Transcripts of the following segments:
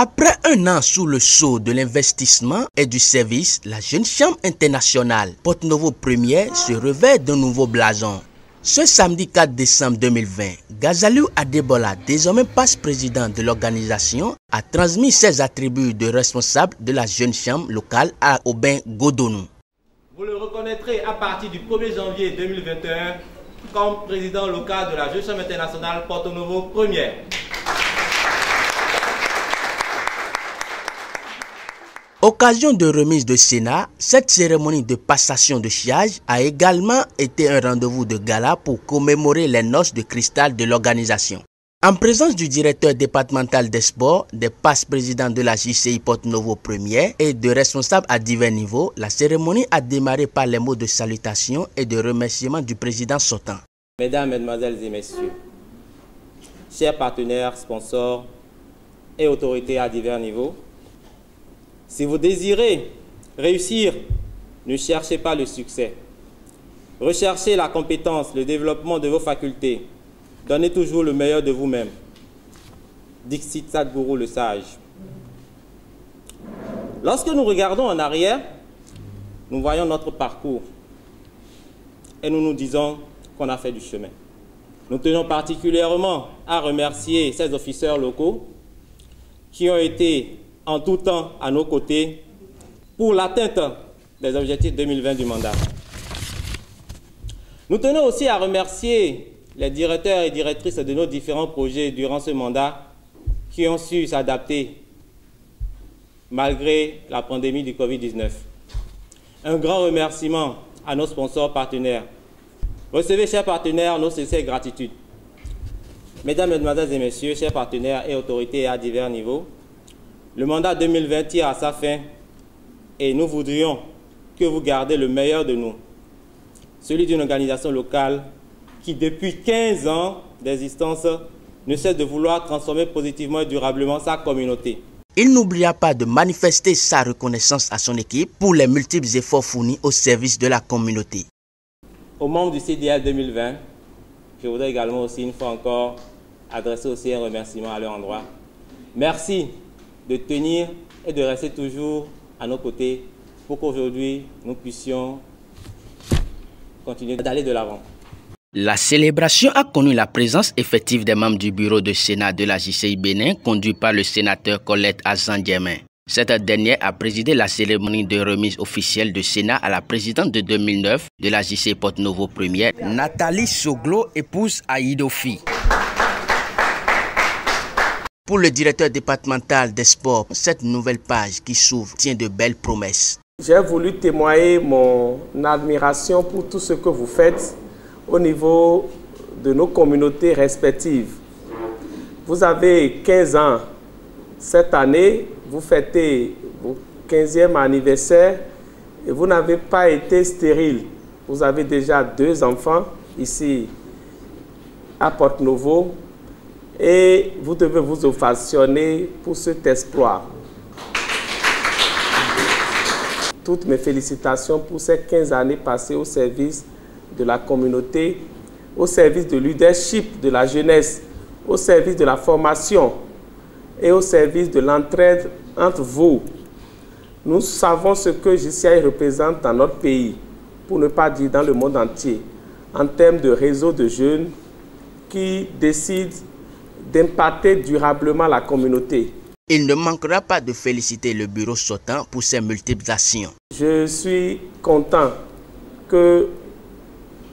Après un an sous le sceau de l'investissement et du service, la jeune chambre internationale Porto Novo Première se revêt d'un nouveau blason. Ce samedi 4 décembre 2020, Gazaliou Adebola, désormais passe-président de l'organisation, a transmis ses attributs de responsable de la jeune chambre locale à Aubin Godonou. Vous le reconnaîtrez à partir du 1er janvier 2021 comme président local de la jeune chambre internationale Porto Novo Première. Occasion de remise de Sénat, cette cérémonie de passation de charge a également été un rendez-vous de gala pour commémorer les noces de cristal de l'organisation. En présence du directeur départemental des sports, des passe-présidents de la JCI Porto Novo Première et de responsables à divers niveaux, la cérémonie a démarré par les mots de salutation et de remerciement du président sortant. Mesdames, Mesdemoiselles et Messieurs, chers partenaires, sponsors et autorités à divers niveaux, si vous désirez réussir, ne cherchez pas le succès. Recherchez la compétence, le développement de vos facultés. Donnez toujours le meilleur de vous-même. Dixit Sadhguru le sage. Lorsque nous regardons en arrière, nous voyons notre parcours et nous nous disons qu'on a fait du chemin. Nous tenons particulièrement à remercier ces officiers locaux qui ont été en tout temps à nos côtés pour l'atteinte des objectifs 2020 du mandat. Nous tenons aussi à remercier les directeurs et directrices de nos différents projets durant ce mandat qui ont su s'adapter malgré la pandémie du Covid-19. Un grand remerciement à nos sponsors partenaires. Recevez, chers partenaires, nos sincères gratitudes. Mesdames, Mesdemoiselles et Messieurs, chers partenaires et autorités à divers niveaux, le mandat 2020 tire à sa fin et nous voudrions que vous gardez le meilleur de nous, celui d'une organisation locale qui, depuis 15 ans d'existence, ne cesse de vouloir transformer positivement et durablement sa communauté. Il n'oubliera pas de manifester sa reconnaissance à son équipe pour les multiples efforts fournis au service de la communauté. Aux membres du CDL 2020, je voudrais également aussi une fois encore adresser aussi un remerciement à leur endroit. Merci de tenir et de rester toujours à nos côtés pour qu'aujourd'hui nous puissions continuer d'aller de l'avant. La célébration a connu la présence effective des membres du bureau de Sénat de la JCI Bénin, conduit par le sénateur Colette Azan-Diemen. Cette dernière a présidé la cérémonie de remise officielle de Sénat à la présidente de 2009 de la JCI Porto Novo Première, Nathalie Soglo, épouse Aïdofi. Pour le directeur départemental des sports, cette nouvelle page qui s'ouvre tient de belles promesses. J'ai voulu témoigner mon admiration pour tout ce que vous faites au niveau de nos communautés respectives. Vous avez 15 ans cette année, vous fêtez votre 15e anniversaire et vous n'avez pas été stérile. Vous avez déjà 2 enfants ici à Porto Novo. Et vous devez vous ovationner pour cet exploit. Toutes mes félicitations pour ces 15 années passées au service de la communauté, au service de leadership de la jeunesse, au service de la formation et au service de l'entraide entre vous. Nous savons ce que JCI représente dans notre pays, pour ne pas dire dans le monde entier, en termes de réseau de jeunes qui décident d'impacter durablement la communauté. Il ne manquera pas de féliciter le bureau sortant pour ses multiples actions. Je suis content que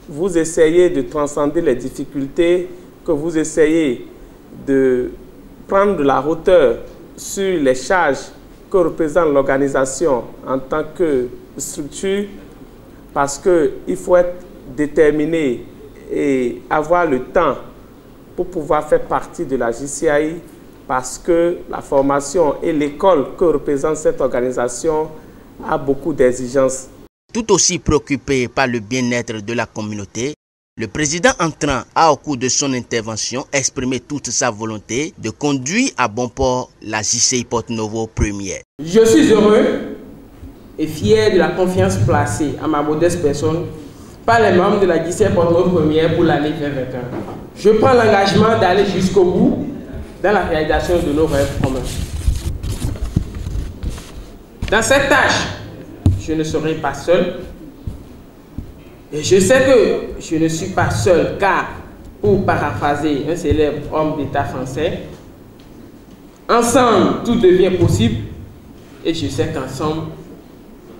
vous essayez de transcender les difficultés, que vous essayez de prendre de la hauteur sur les charges que représente l'organisation en tant que structure, parce qu'il faut être déterminé et avoir le temps pour pouvoir faire partie de la JCI, parce que la formation et l'école que représente cette organisation a beaucoup d'exigences. Tout aussi préoccupé par le bien-être de la communauté, le président entrant a, au cours de son intervention, exprimé toute sa volonté de conduire à bon port la JCI Porto Novo Première. Je suis heureux et fier de la confiance placée à ma modeste personne par les membres de la JCI Porto Novo Première pour l'année 2021. Je prends l'engagement d'aller jusqu'au bout dans la réalisation de nos rêves communs. Dans cette tâche, je ne serai pas seul. Et je sais que je ne suis pas seul, car, pour paraphraser un célèbre homme d'État français, ensemble, tout devient possible. Et je sais qu'ensemble,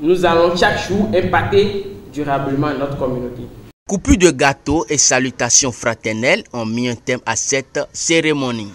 nous allons chaque jour impacter durablement notre communauté. Coupure de gâteaux et salutations fraternelles ont mis un thème à cette cérémonie.